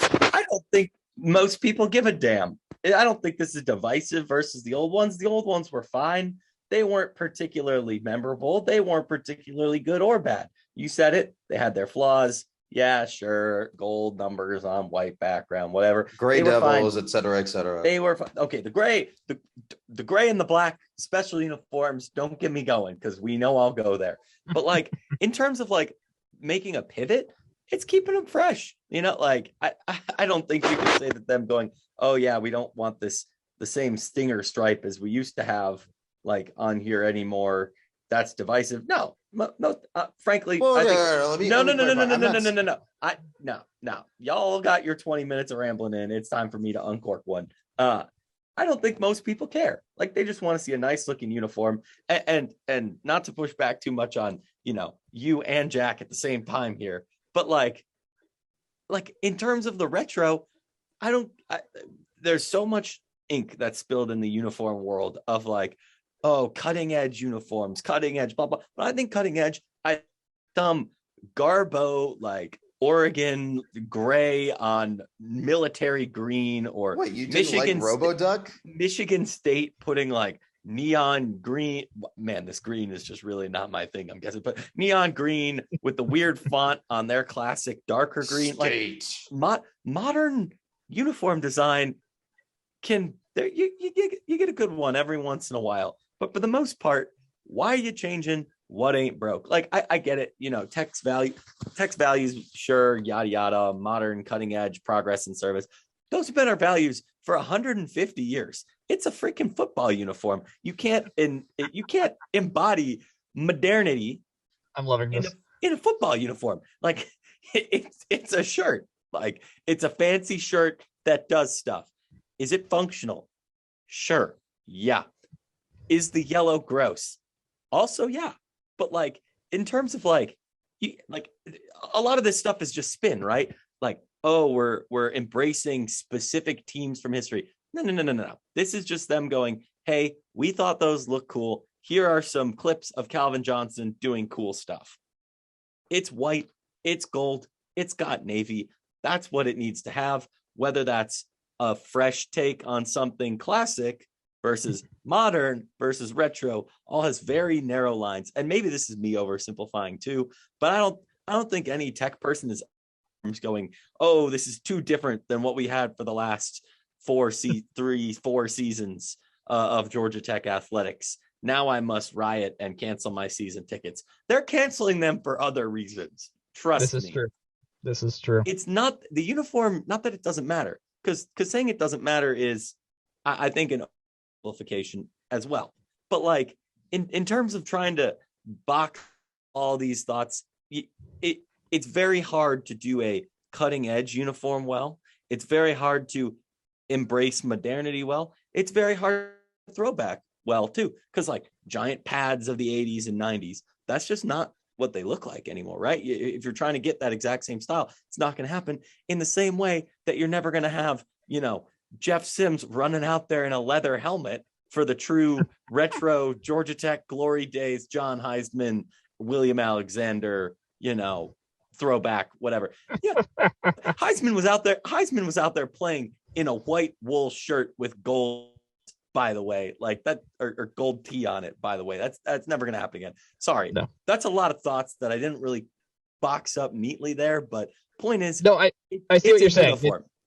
I don't think most people give a damn. I don't think this is divisive versus the old ones. The old ones were fine. They weren't particularly memorable. They weren't particularly good or bad. You said it. They had their flaws. Yeah, sure. Gold numbers on white background, whatever. Gray Devils, et cetera, et cetera. They were fine. Okay, the gray and the black special uniforms, don't get me going because we know I'll go there. But in terms of making a pivot, it's keeping them fresh. I don't think you can say that them going, oh yeah, we don't want the same stinger stripe as we used to have on here anymore. That's divisive. No, frankly, well, no. Y'all got your 20 minutes of rambling in. It's time for me to uncork one. I don't think most people care. Like they just want to see a nice looking uniform, and not to push back too much on, you and Jack at the same time here, but like in terms of the retro, there's so much ink that's spilled in the uniform world of like, oh, cutting edge uniforms, cutting edge, blah, blah. But I think cutting edge, some Garbo, like Oregon gray on military green, or what, you didn't like RoboDuck? Michigan State putting like neon green. Man, this green is just really not my thing, I'm guessing, but neon green with the weird font on their classic darker green. State. Like modern uniform design you get a good one every once in a while, but for the most part, why are you changing what ain't broke? Like I get it, text values, sure, yada yada, modern, cutting edge, progress and service. Those have been our values for 150 years. It's a freaking football uniform. You can't embody modernity. I'm loving this in a football uniform. Like it's a shirt. Like it's a fancy shirt that does stuff. Is it functional? Sure. Yeah. Is the yellow gross? Also, yeah. But like in terms of like a lot of this stuff is just spin, right? Like, oh, we're embracing specific teams from history. No. This is just them going, hey, we thought those look cool. Here are some clips of Calvin Johnson doing cool stuff. It's white, it's gold, it's got navy. That's what it needs to have. Whether that's a fresh take on something classic versus modern versus retro, all has very narrow lines. And maybe this is me oversimplifying too, but I don't think any tech person is going, oh, this is too different than what we had for the last 4 seasons of Georgia Tech athletics. Now I must riot and cancel my season tickets. They're canceling them for other reasons. Trust me. This is true. It's not the uniform, not that it doesn't matter, because saying it doesn't matter is, I think, an amplification as well. But like in terms of trying to box all these thoughts, it's very hard to do a cutting edge uniform well. It's very hard to embrace modernity well. It's very hard to throwback well too, because like giant pads of the 80s and 90s, that's just not what they look like anymore, right? If you're trying to get that exact same style, it's not going to happen. In the same way that you're never going to have, Jeff Sims running out there in a leather helmet for the true retro Georgia Tech glory days, John Heisman, William Alexander, throwback, whatever. Yeah, Heisman was out there playing in a white wool shirt with gold, by the way, like that, or gold tee on it, by the way. That's never going to happen again. Sorry. No. That's a lot of thoughts that I didn't really box up neatly there, but point is, no, I see what you're saying.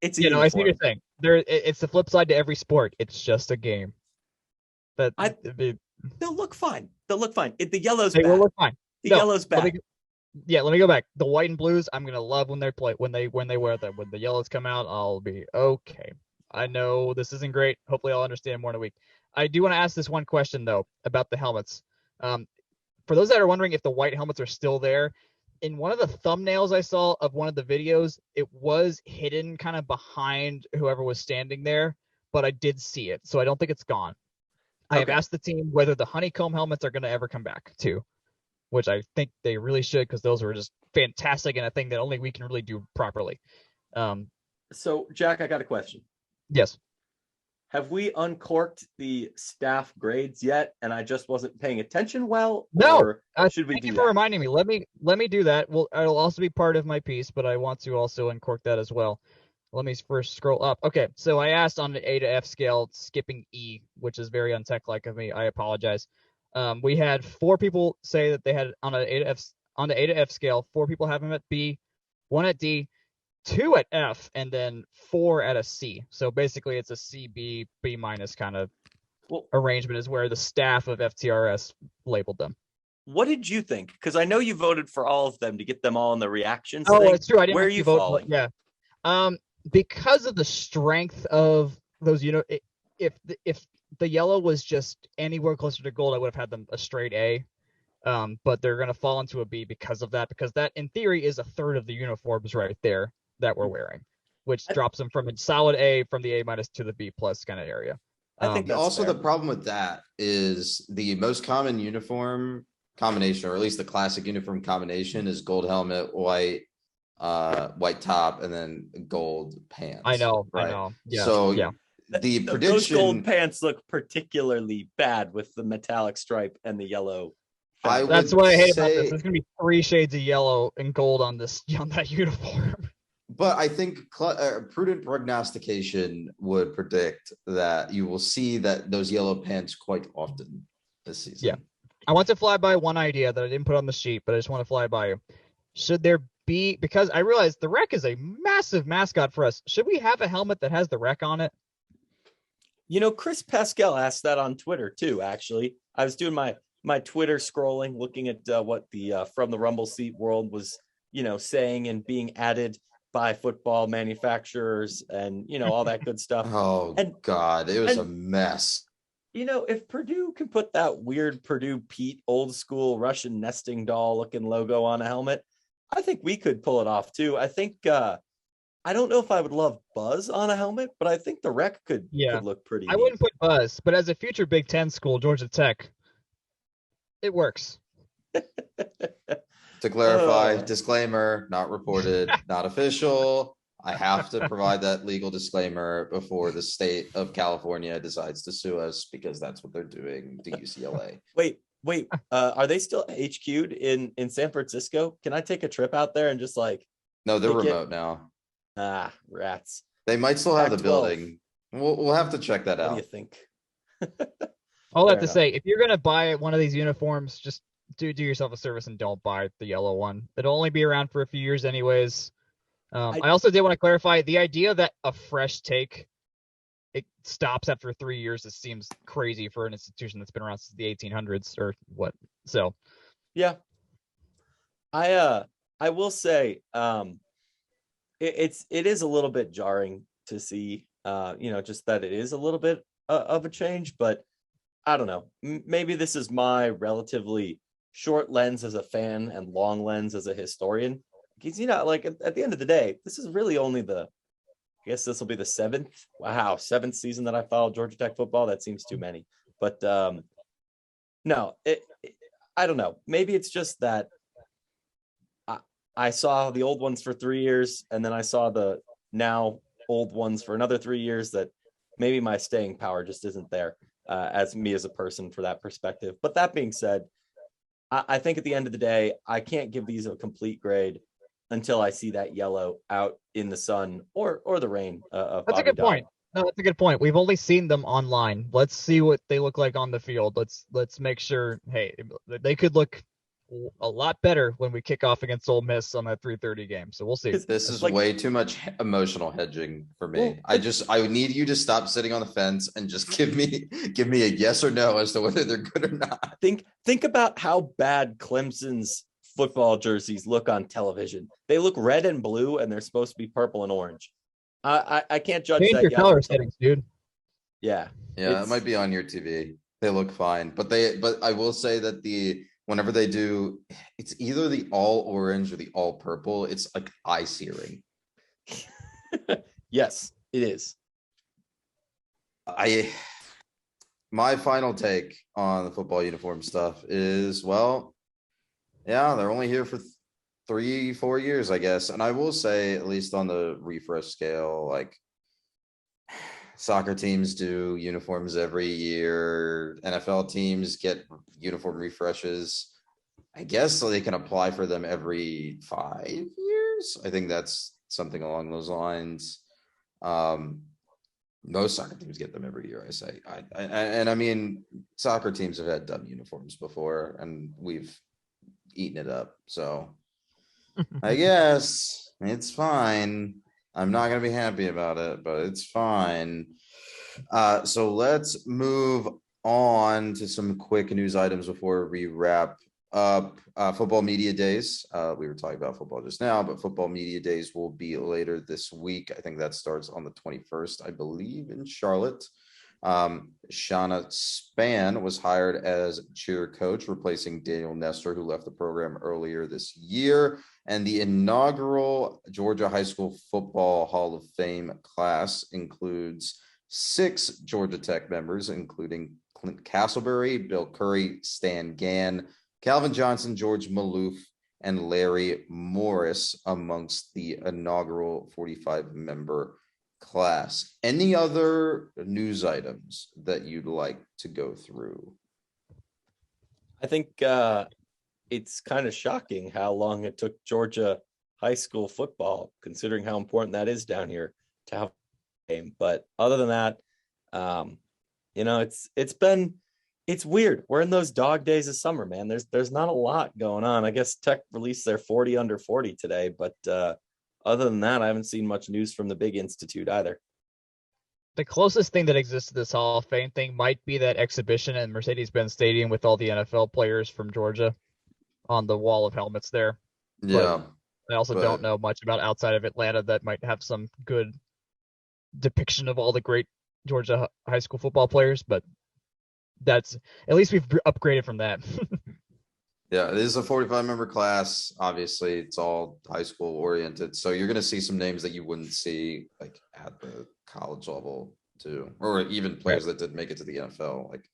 It's a uniform. I see what you're saying. It's the flip side to every sport. It's just a game. But they'll look fine. The yellow's they back. will look fine. The yellow's back. Let me go back. The white and blues, I'm gonna love when they wear them. When the yellows come out, I'll be okay. I know this isn't great. Hopefully I'll understand more in a week. I do want to ask this one question though about the helmets. For those that are wondering if the white helmets are still there, in one of the thumbnails I saw of one of the videos, it was hidden kind of behind whoever was standing there, but I did see it, so I don't think it's gone. Okay. I have asked the team whether the honeycomb helmets are going to ever come back too, which I think they really should, because those were just fantastic and a thing that only we can really do properly. So, Jack, I got a question. Yes. Have we uncorked the staff grades yet, and I just wasn't paying attention well? No. Or should we do that? Thank you for reminding me. Let me do that. Well, it'll also be part of my piece, but I want to also uncork that as well. Let me first scroll up. Okay, so I asked on the A to F scale, skipping E, which is very untech-like of me. I apologize. We had 4 people say that they had on the A to F scale. 4 people have them at B, 1 at D, 2 at F, and then 4 at a C. So basically, it's a C, B, B minus kind of arrangement is where the staff of FTRS labeled them. What did you think? Because I know you voted for all of them to get them all in the reactions. Oh, it's true. I didn't. Where are you falling? Yeah. Because of the strength of those, if the yellow was just anywhere closer to gold, I would have had them a straight A. But they're going to fall into a B because of that, because that in theory is a third of the uniforms right there that we're wearing, which drops them from a solid A from the A minus to the B plus kind of area. I think that's Also, fair. the problem with that is the most common uniform combination, or at least the classic uniform combination, is gold helmet, white top, and then gold pants. I know. Yeah. So yeah. the Those prediction, gold pants look particularly bad with the metallic stripe and the yellow. That's what I hate about this. There's gonna be 3 shades of yellow and gold on that uniform. But I think prudent prognostication would predict that you will see that those yellow pants quite often this season. Yeah. I want to fly by one idea that I didn't put on the sheet, but I just want to fly by you. Should there be, because I realize the wreck is a massive mascot for us, should we have a helmet that has the wreck on it? Chris Pascal asked that on Twitter too, actually. I was doing my Twitter scrolling, looking at what the From the Rumble Seat world was, saying and being added by football manufacturers and, all that good stuff. God, it was a mess. If Purdue can put that weird Purdue Pete old school Russian nesting doll looking logo on a helmet, I think we could pull it off too. I think, I don't know if I would love Buzz on a helmet, but I think the wreck could look pretty neat. Wouldn't put Buzz, but as a future Big Ten school, Georgia Tech, it works. To clarify, disclaimer, not reported, not official. I have to provide that legal disclaimer before the state of California decides to sue us, because that's what they're doing to UCLA. Wait, are they still HQ'd in San Francisco? Can I take a trip out there and just No, they're remote now. Rats. They might still have the building. We'll have to check that out. What do you think? All I have to say, if you're gonna buy one of these uniforms, just do yourself a service and don't buy the yellow one. It'll only be around for a few years anyways. I also did want to clarify the idea that a fresh take, it stops after 3 years. It seems crazy for an institution that's been around since the 1800s or what. So, yeah, I will say, it is a little bit jarring to see, just that it is a little bit of a change, but I don't know. Maybe this is my relatively short lens as a fan and long lens as a historian. Because, at the end of the day, this is really only I guess this will be the seventh season that I follow Georgia Tech football. That seems too many. But no, I don't know. Maybe it's just that I saw the old ones for 3 years, and then I saw the now old ones for another 3 years, that maybe my staying power just isn't there as me as a person for that perspective. But that being said, I think at the end of the day, I can't give these a complete grade until I see that yellow out in the sun or the rain. That's a good point. No, that's a good point. We've only seen them online. Let's see what they look like on the field. Let's make sure. Hey, they could look a lot better when we kick off against Ole Miss on that 3:30 game. So we'll see. This is way too much emotional hedging for me. I need you to stop sitting on the fence and just give me a yes or no as to whether they're good or not. Think about how bad Clemson's football jerseys look on television. They look red and blue, and they're supposed to be purple and orange. I can't judge that. Your color settings, dude. Yeah, it might be on your TV. They look fine, but I will say that whenever they do, it's either the all orange or the all purple. It's like eye searing. Yes, it is. My final take on the football uniform stuff is, they're only here for 3-4 years, I guess. And I will say, at least on the refresh scale, soccer teams do uniforms every year. NFL teams get uniform refreshes, I guess, so they can apply for them every 5 years. I think that's something along those lines. Most soccer teams get them every year, I say. I mean, soccer teams have had dumb uniforms before, and we've eaten it up. So I guess it's fine. I'm not going to be happy about it, but it's fine. So let's move on to some quick news items before we wrap up. Football media days. We were talking about football just now, but football media days will be later this week. I think that starts on the 21st, I believe, in Charlotte. Shauna Spann was hired as cheer coach, replacing Daniel Nestor, who left the program earlier this year. And the inaugural Georgia High School Football Hall of Fame class includes 6 Georgia Tech members, including Clint Castleberry, Bill Curry, Stan Gann, Calvin Johnson, George Maloof, and Larry Morris amongst the inaugural 45-member class. Any other news items that you'd like to go through? I think it's kind of shocking how long it took Georgia high school football, considering how important that is down here, to have a game. But other than that, it's weird. We're in those dog days of summer, man. There's not a lot going on. I guess Tech released their 40 under 40 today, but other than that, I haven't seen much news from the big institute either. The closest thing that exists to this Hall of Fame thing might be that exhibition in Mercedes-Benz Stadium with all the NFL players from Georgia on the wall of helmets there. Yeah. But I also don't know much about outside of Atlanta that might have some good depiction of all the great Georgia high school football players, but that's at least we've upgraded from that. Yeah, it is a 45-member class. Obviously, it's all high school oriented. So you're going to see some names that you wouldn't see like at the college level too, or even players that didn't make it to the NFL. Like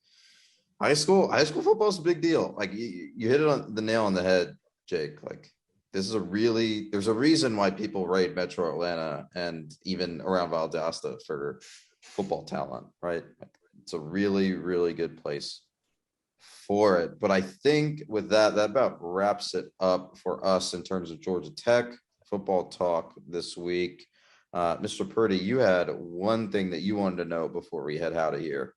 high school football is a big deal. Like you hit it on the nail on the head, Jake. Like there's a reason why people rate Metro Atlanta and even around Valdosta for football talent, right? Like, it's a really, really good place for it. But I think with that about wraps it up for us in terms of Georgia Tech football talk this week. Mr. Purdy, you had one thing that you wanted to know before we head out of here.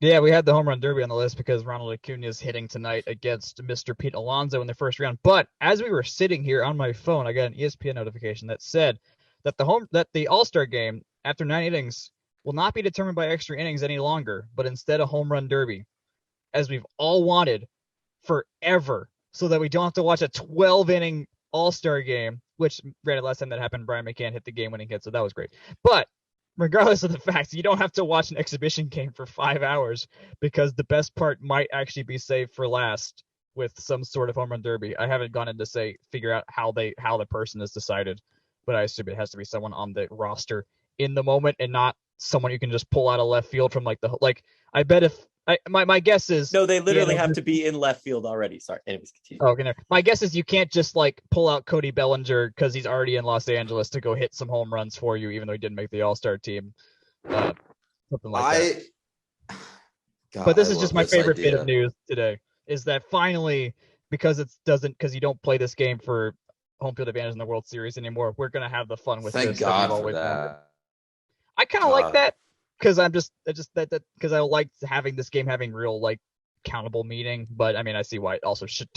Yeah, we had the home run derby on the list because Ronald Acuna is hitting tonight against Mr. Pete Alonso in the first round. But as we were sitting here on my phone, I got an ESPN notification that said that the All-Star game after 9 innings will not be determined by extra innings any longer, but instead a home run derby, as we've all wanted forever, so that we don't have to watch a 12-inning All-Star game, which, granted, last time that happened, Brian McCann hit the game-winning hit, so that was great. But regardless of the fact, you don't have to watch an exhibition game for 5 hours because the best part might actually be saved for last with some sort of home run derby. I haven't gone in to figure out how the person is decided, but I assume it has to be someone on the roster in the moment and not someone you can just pull out of left field from I bet if my guess is no, they literally have to be in left field already. Sorry. Anyways, continue. Oh, okay. My guess is you can't just pull out Cody Bellinger because he's already in Los Angeles to go hit some home runs for you, even though he didn't make the All-Star team. Something like that. God, but this is just my favorite bit of news today is that finally, because you don't play this game for home field advantage in the World Series anymore, we're gonna have the fun with this. Thank God for that. I kind of like that because because I like having this game having real countable meaning. But I mean, I see why it also should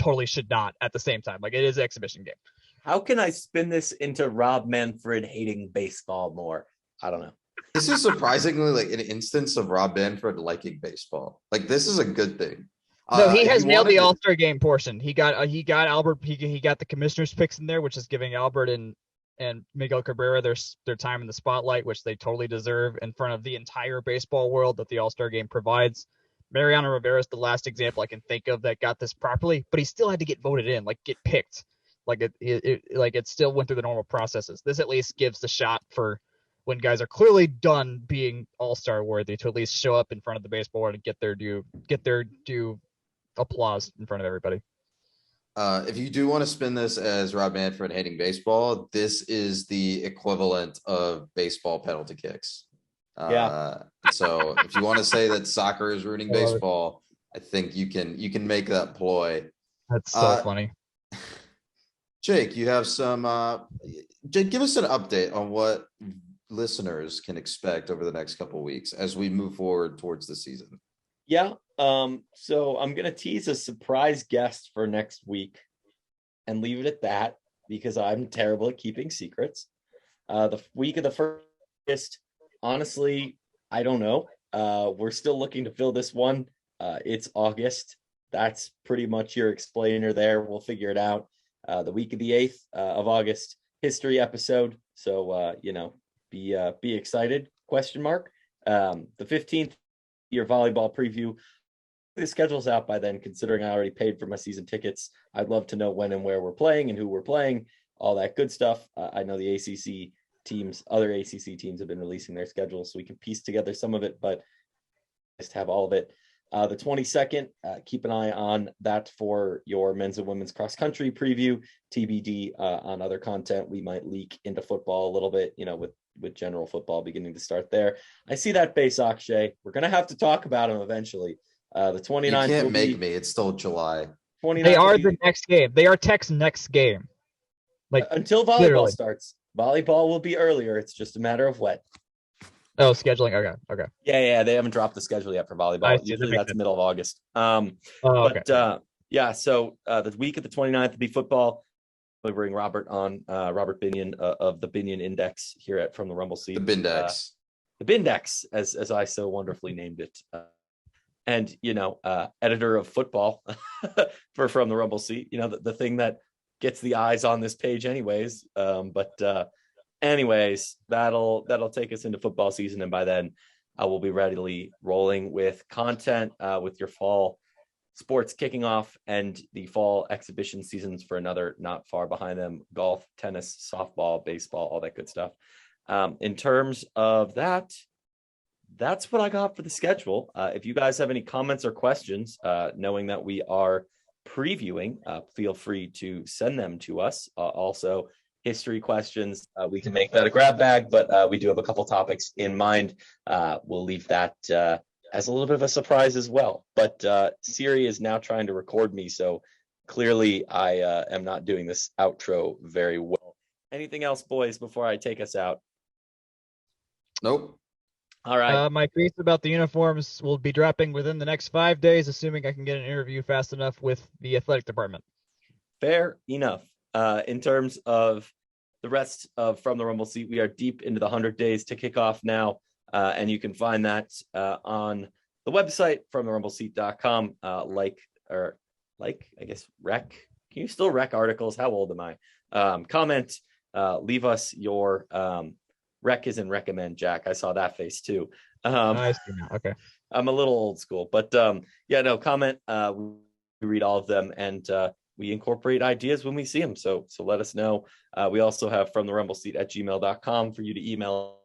not at the same time. It is an exhibition game. How can I spin this into Rob Manfred hating baseball more? I don't know. This is surprisingly an instance of Rob Manfred liking baseball. This is a good thing. No, he has nailed the All-Star game portion. He got Albert. He got the commissioner's picks in there, which is giving Albert and Miguel Cabrera their time in the spotlight, which they totally deserve in front of the entire baseball world that the All-Star game provides. Mariano Rivera is the last example I can think of that got this properly, but he still had to get voted in, get picked. It still went through the normal processes. This at least gives the shot for when guys are clearly done being All-Star worthy to at least show up in front of the baseball world and get their due applause in front of everybody. If you do want to spin this as Rob Manfred hating baseball, this is the equivalent of baseball penalty kicks. So if you want to say that soccer is ruining baseball, I think you can make that ploy. That's so funny. Jake, you have some. Jake, give us an update on what listeners can expect over the next couple of weeks as we move forward towards the season. Yeah. So I'm going to tease a surprise guest for next week and leave it at that because I'm terrible at keeping secrets. The week of the first, honestly, I don't know. We're still looking to fill this one. It's August. That's pretty much your explainer there. We'll figure it out. The week of the 8th of August, history episode. So, be excited, ? The 15th, your volleyball preview. The schedule's out by then, considering I already paid for my season tickets. I'd love to know when and where we're playing and who we're playing, all that good stuff. I know the ACC other ACC teams have been releasing their schedules, so we can piece together some of it, but just have all of it. The 22nd, keep an eye on that for your men's and women's cross country preview. TBD on other content. We might leak into football a little bit, with general football beginning to start there. I see that base, Akshay. We're going to have to talk about him eventually. The 29th. You can't make me. It's still July. They are the next game. They are Tech's next game. Like until volleyball literally starts. Volleyball will be earlier. It's just a matter of when. Oh, scheduling. Okay. Yeah. They haven't dropped the schedule yet for volleyball. Usually that's middle of August. So the week of the 29th will be football. We bring Robert on, Robert Binion of the Binion Index here at From the Rumble Seat. The Bindex. The Bindex, as I so wonderfully named it. And editor of football for From the Rumble Seat. The thing that gets the eyes on this page anyways. Anyways, that'll take us into football season, and by then we'll be readily rolling with content with your fall sports kicking off and the fall exhibition seasons for another not far behind them: golf, tennis, softball, baseball, all that good stuff. In terms of that's what I got for the schedule. If you guys have any comments or questions, knowing that we are previewing, feel free to send them to us. Also, history questions, we can make that a grab bag, but we do have a couple topics in mind. We'll leave that as a little bit of a surprise as well. But Siri is now trying to record me, so clearly I am not doing this outro very well. Anything else, boys, before I take us out? Nope. All right. My tweets about the uniforms will be dropping within the next 5 days, assuming I can get an interview fast enough with the athletic department. Fair enough. In terms of the rest of From the Rumble Seat, we are deep into the 100 days to kick off now, and you can find that on the website, fromtherumble.seat.com. Rec. Can you still rec articles? How old am I? Comment. Leave us your rec is in recommend, Jack. I saw that face too. I see now. Okay. I'm a little old school, but comment. We read all of them, and we incorporate ideas when we see them. So let us know. We also have fromtherumble.seat@gmail.com for you to email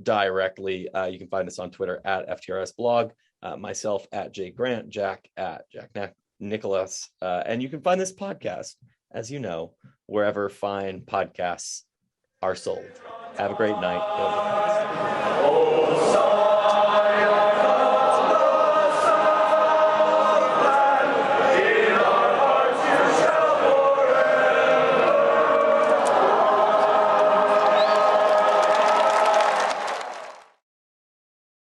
directly. You can find us on Twitter at FTRSblog, myself at Jay Grant, Jack at Jack Nicholas. And you can find this podcast, as you know, wherever fine podcasts are sold. Have a great night.